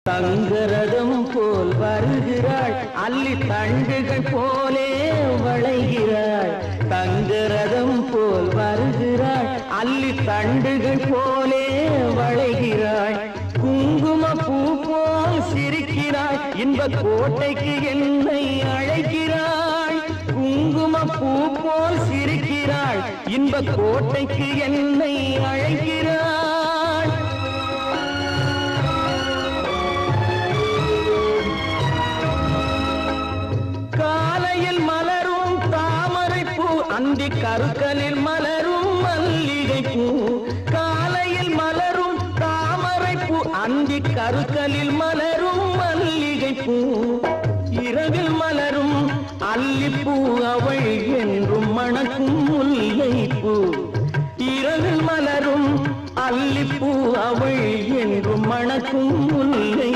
தங்கரதம் போல் வருகிறாள், அல்லி தண்டுகள் போலே வளைகிறாள். தங்கரதம் போல் வருகிறாள், அல்லி தண்டுகள் போலே வளைகிறாள். குங்கும பூ போல் சிரிக்கிறாள், இன்ப கோட்டைக்கு என்னை அழைக்கிறாள். குங்கும பூ போல் சிரிக்கிறாள், இன்ப கோட்டைக்கு என்னை அழைக்கிறாள். காலையில் மலரும் தாமரை பூ, அந்தி கருக்கலில் மலரும் மல்லிகை பூ. காலையில் மலரும் தாமரை பூ, அந்தி கருக்கலில் மலரும் மல்லிகை பூ. இரவில் மலரும் அல்லிப்பூ, அவள் என்றும் மணக்கும் முல்லை பூ. இரவில் மலரும் அல்லிப்பூ, அவள் என்றும் மணக்கும் முல்லை